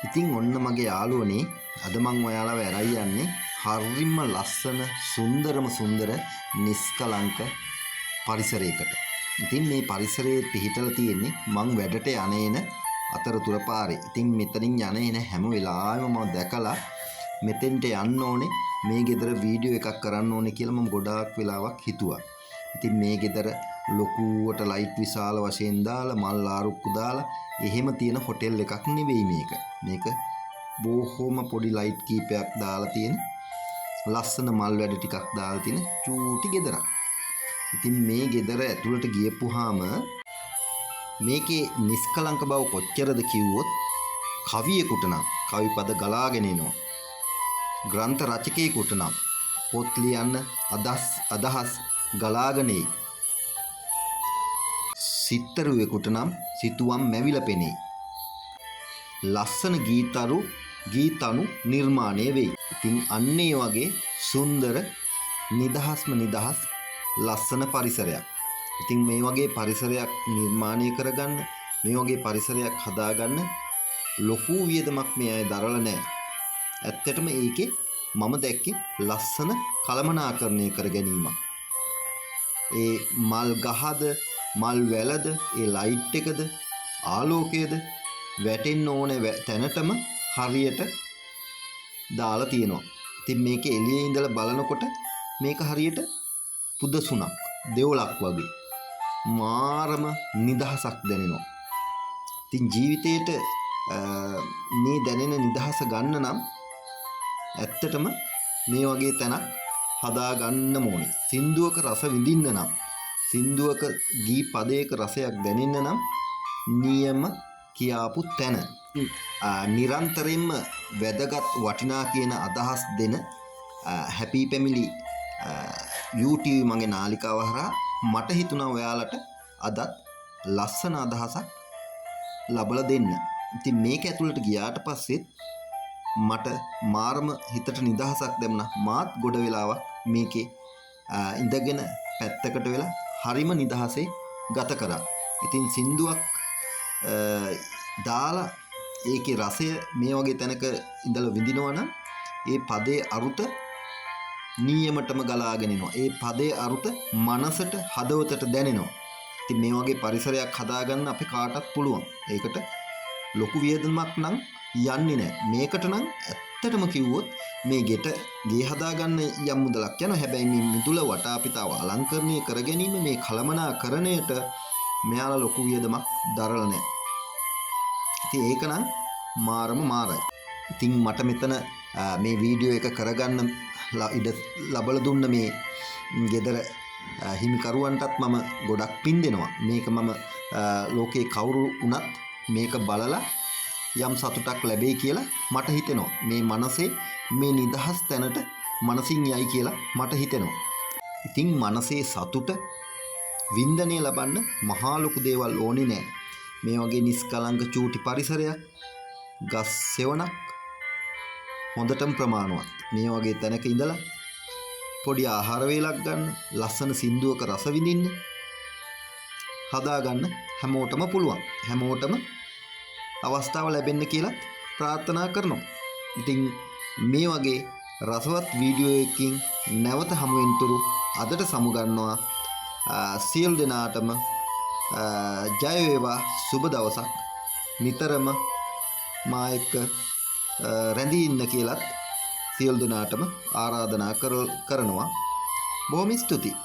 ඉතින් ඔන්න මගේ යාළුවනේ අද මං ඔයාලව ඇරයි යන්නේ හරිම ලස්සන සුන්දර නිස්කලංක පරිසරයකට. ඉතින් මේ පරිසරයේ පිහිටලා තියෙන්නේ මං වැඩට යන්නේන අතරතුර පාරේ. ඉතින් මෙතනින් යන්නේන හැම වෙලාවෙම මම දැකලා මෙතෙන්ට යන්න ඕනේ මේ ගෙදර වීඩියෝ එකක් කරන්න ඕනේ කියලා මම ගොඩාක් වෙලාවක් හිතුවා. ඉතින් මේ ගෙදර ලොකුවට ලයිට් විශාල වශයෙන් දාලා මල් ආරුක්කු දාලා එහෙම තියෙන හොටෙල් එකක් නෙවෙයි මේක. මේක බොහොම පොඩි ලයිට් කීපයක් දාලා තියෙන ලස්සන මල් වැඩ ටිකක් දාලා තියෙන චූටි ගෙදරක්. ඉතින් මේ ගෙදර ඇතුළට ගියපුවාම මේකේ නිස්කලංක බව කොච්චරද කිව්වොත් කවියෙකුට නම් කවි පද ගලාගෙන එනවා. ග්‍රන්ථ රචකයෙකුට නම් පොත් ලියන්න අදහස් ගලාගෙන එයි. සිත්තරුවෙකුට නම් සිතුවම් මැවිලා පෙනෙයි. ලස්සන ගීතණු නිර්මාණය වෙයි. ඉතින් අන්න ඒ වගේ සුන්දර නිදහස් ලස්සන පරිසරයක්. ඉතින් මේ වගේ පරිසරයක් නිර්මාණය කරගන්න, මේ වගේ පරිසරයක් හදාගන්න ලොකු වියදමක් මේ අය දරලා නැහැ. ඇත්තටම ඒකේ මම දැක්කේ ලස්සන කළමනාකරණය කර ගැනීමක්. ඒ මල් ගහද, මල් වැලද, ඒ ලයිට් එකද, ආලෝකයද වැටෙන්න ඕනේ තැනටම හරියට දාලා තියෙනවා. ඉතින් මේක එළියේ ඉඳලා බලනකොට මේක හරියට පුදසුණක්, දෙවොලක් වගේ මාරම නිදහසක් දැනෙනවා. ඉතින් ජීවිතේට මේ දැනෙන නිදහස ගන්න නම් ඇත්තටම මේ වගේ තැනක් හදා ගන්න ඕනේ. සින්දුවක රස විඳින්න නම්, සින්දුවක ගී පදයක රසයක් දැනෙන්න නම් නියම කියාපු තැන. නිරන්තරයෙන්ම වැදගත් වටිනා කියන අදහස් දෙන හැපි පැමිලි YouTube මගේ නාලිකාව හරහා මට හිතුණා ඔයාලට අදත් ලස්සන අදහසක් ලබලා දෙන්න. ඉතින් මේක ඇතුළට ගියාට පස්සේ මට මාරම හිතට නිදහසක් දැනුණා. මාත් ගොඩ වෙලාවක් මේකේ ඉඳගෙන පැත්තකට වෙලා හරිම නිදහසේ ගත කරා. ඉතින් සින්දුවක් දාලා ඒකේ රසය මේ වගේ තැනක ඉඳලා විඳිනවා නම් ඒ පදේ අරුත නියමටම ගලාගෙන එනවා. ඒ පදේ අරුත මනසට, හදවතට දැනෙනවා. ඉතින් මේ වගේ පරිසරයක් හදාගන්න අපි කාටත් පුළුවන්. ඒකට ලොකු වියදමක් නම් යන්නේ නැහැ. මේකට නම් ඇත්තටම කිව්වොත් මේ ගේ හදාගන්න යම් මුදලක් යනවා. හැබැයි මේ මුදල වටාපිටාව අලංකරණය කර ගැනීම, මේ කළමනාකරණයට මෙයාලා ලොකු වියදමක් දරලා නැහැ. ඉතින් ඒක නම් මාරයි. ඉතින් මට මෙතන මේ වීඩියෝ එක කරගන්න ඉඩ ලබලා දුන්න මේ ගෙදර හිමිකරුවන්ටත් මම ගොඩක් පින් දෙනවා. මේක මම ලෝකේ කවුරු වුණත් මේක බලලා යම් සතුටක් ලැබෙයි කියලා මට හිතෙනවා. මේ මනසේ මේ නිදහස් තැනට මනසින් යයි කියලා මට හිතෙනවා. ඉතින් මනසේ සතුට වින්දනය ලබන්න මහා ලොකු දේවල් ඕනේ නෑ. මේ වගේ නිස්කලංක චූටි පරිසරයක්, ගස් සෙවණක් හොඳටම ප්‍රමාණවත්. මේ වගේ තැනක ඉඳලා පොඩි ආහාර වේලක් ගන්න, ලස්සන සින්දුවක රස විඳින්න, හදාගන්න හැමෝටම පුළුවන්. හැමෝටම අවස්ථාව ලැබෙන්න කියලා ප්‍රාර්ථනා කරනවා. ඉතින් මේ වගේ රසවත් වීඩියෝ එකකින් නැවත හමු වෙනතුරු අදට සමුගන්නවා. සියලු දෙනාටම ජය වේවා, සුබ දවසක්. නිතරම මා එක්ක රැඳී ඉන්න කියලත් සියලු දෙනාටම ආරාධනා කරනවා. බොහොම ස්තුතියි.